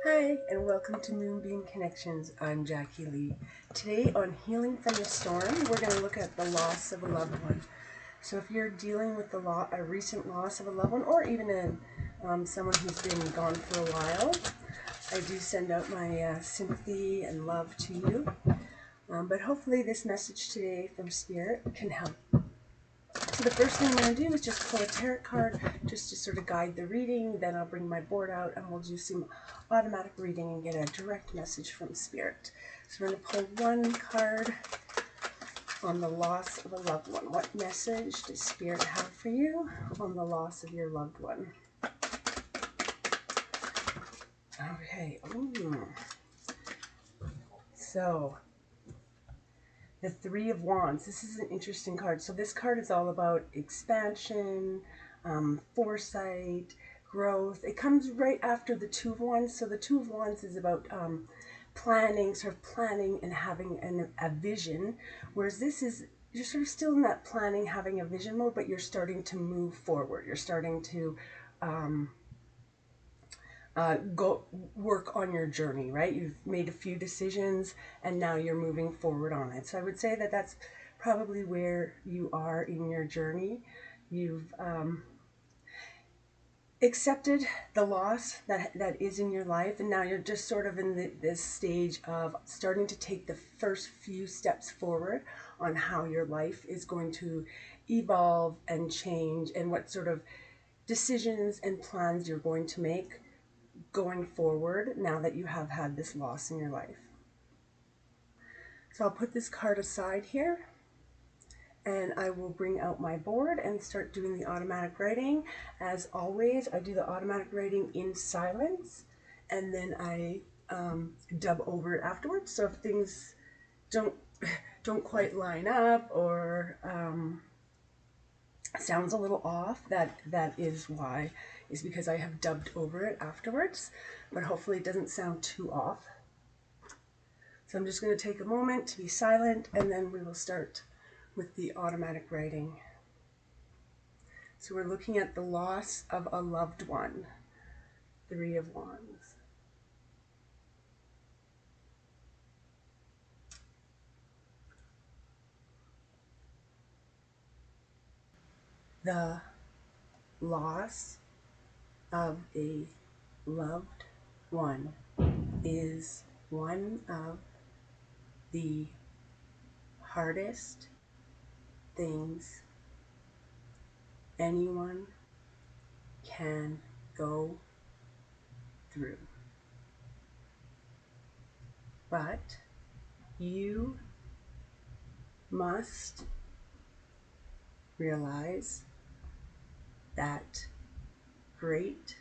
Hi, and welcome to Moonbeam Connections. I'm Jacqui-Leigh. Today on Healing from the Storm, we're going to look at the loss of a loved one. So if you're dealing with a recent loss of a loved one, or even someone who's been gone for a while, I do send out my sympathy and love to you. But hopefully this message today from Spirit can help. So the first thing I'm going to do is just pull a tarot card just to sort of guide the reading. Then I'll bring my board out and we'll do some automatic reading and get a direct message from Spirit. So we're going to pull one card on the loss of a loved one. What message does Spirit have for you on the loss of your loved one? Okay. Ooh. So the Three of Wands. This is an interesting card. So this card is all about expansion, foresight, growth. It comes right after the Two of Wands. So the Two of Wands is about planning and having a vision, whereas this is, you're sort of still in that planning, having a vision mode, but you're starting to move forward. You're starting to go work on your journey, right? You've made a few decisions and now you're moving forward on it. So I would say that that's probably where you are in your journey. You've accepted the loss that is in your life, and now you're just sort of in this stage of starting to take the first few steps forward on how your life is going to evolve and change, and what sort of decisions and plans you're going to make going forward now that you have had this loss in your life. So I'll put this card aside here and I will bring out my board and start doing the automatic writing. As always, I do the automatic writing in silence and then I dub over it afterwards. So if things don't quite line up or sounds a little off, that is why, is because I have dubbed over it afterwards, but hopefully it doesn't sound too off. So I'm just going to take a moment to be silent and then we will start with the automatic writing. So we're looking at the loss of a loved one, Three of Wands. The loss of a loved one is one of the hardest things anyone can go through. But you must realize that great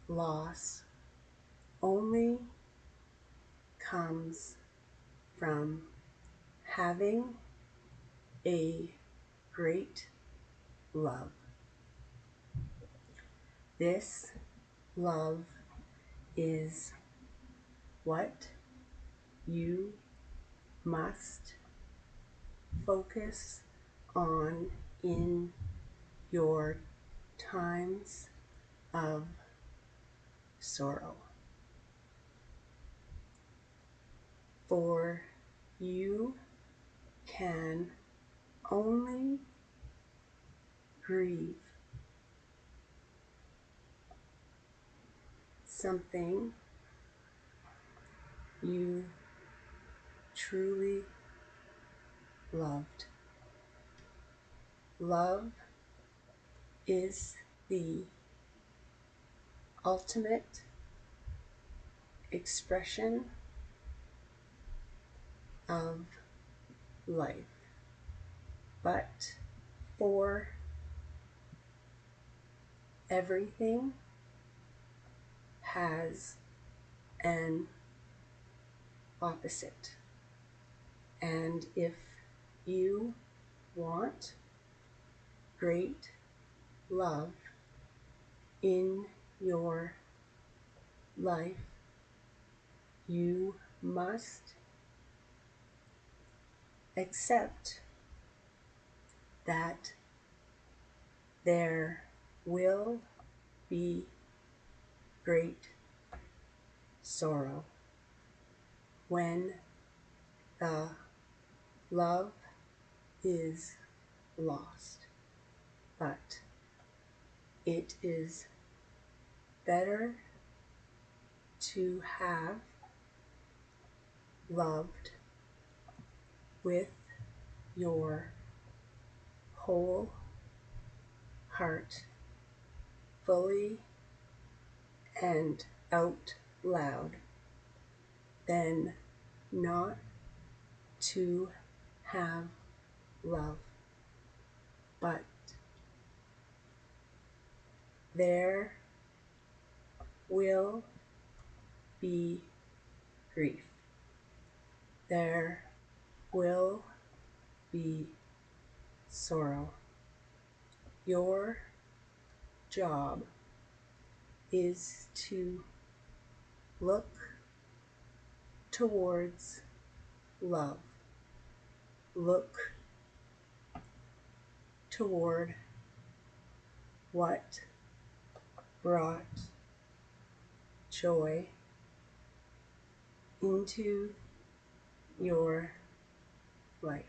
loss only comes from having a great love. This love is what you must focus on in your times of sorrow. For you can only grieve something you truly loved. Love is the ultimate expression of life. But for everything has an opposite. And if you want great love in your life, you must accept that there will be great sorrow. When the love is lost, but it is better to have loved with your whole heart, fully and out loud, than not to have love. But there will be grief. There will be sorrow. Your job is to look towards love. Look toward what brought joy into your life.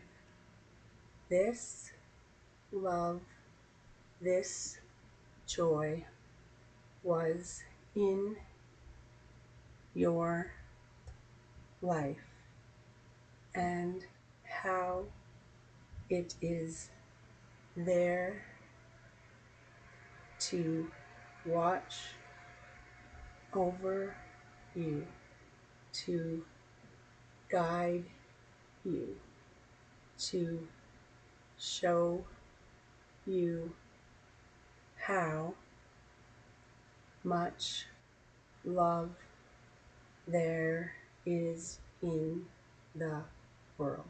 This love, this joy was in your life, and how it is there to watch over you, to guide you, to show you how much love there is in the world.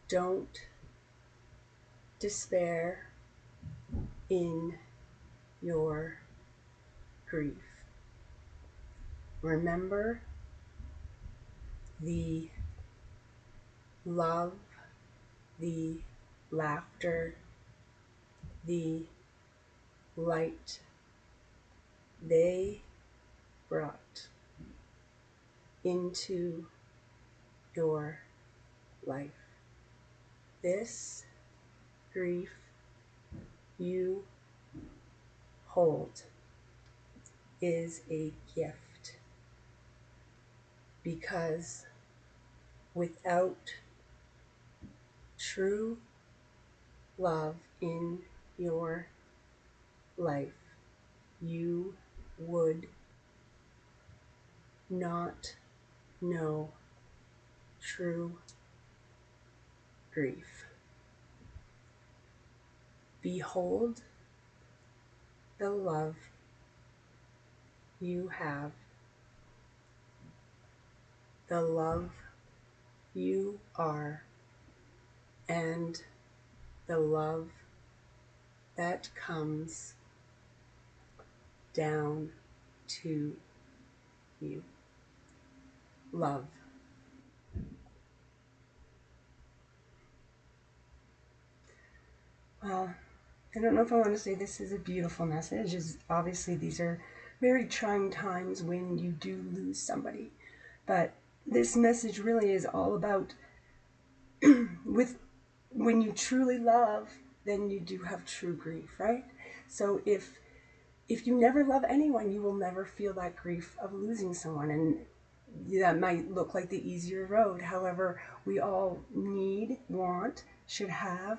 Don't despair in your grief. Remember the love, the laughter, the light they brought into your life. This grief you hold is a gift, because without true love in your life, you would not know true grief. Behold the love you have, the love you are, and the love that comes down to you. Love. Well, I don't know if I want to say this is a beautiful message. Obviously, these are very trying times when you do lose somebody. But this message really is all about with when you truly love, then you do have true grief, right? So if you never love anyone, you will never feel that grief of losing someone. And that might look like the easier road. However, we all need, want, should have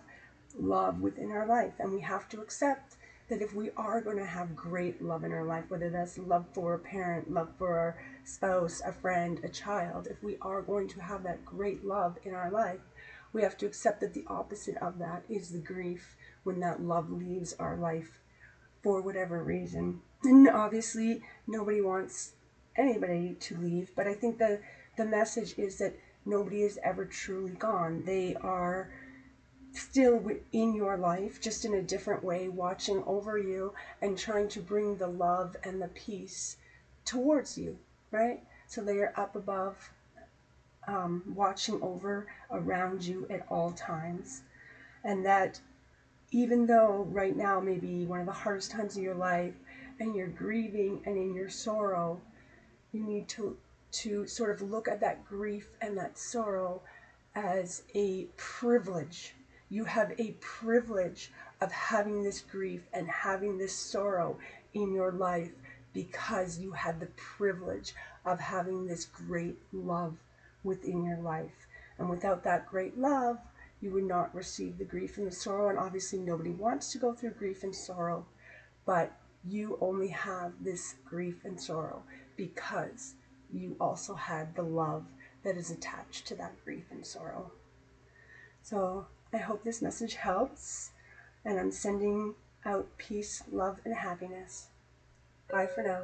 love within our life. And we have to accept that if we are going to have great love in our life, whether that's love for a parent, love for our spouse, a friend, a child, if we are going to have that great love in our life, we have to accept that the opposite of that is the grief when that love leaves our life for whatever reason. And obviously, nobody wants anybody to leave, but I think the message is that nobody is ever truly gone. They are still in your life, just in a different way, watching over you and trying to bring the love and the peace towards you, right? So they are up above, watching over around you at all times. And that even though right now may be one of the hardest times of your life and you're grieving and in your sorrow, You need to sort of look at that grief and that sorrow as a privilege. You have a privilege of having this grief and having this sorrow in your life because you had the privilege of having this great love within your life. And without that great love, you would not receive the grief and the sorrow. And obviously nobody wants to go through grief and sorrow, but you only have this grief and sorrow because you also had the love that is attached to that grief and sorrow. So I hope this message helps, and I'm sending out peace, love, and happiness. Bye for now.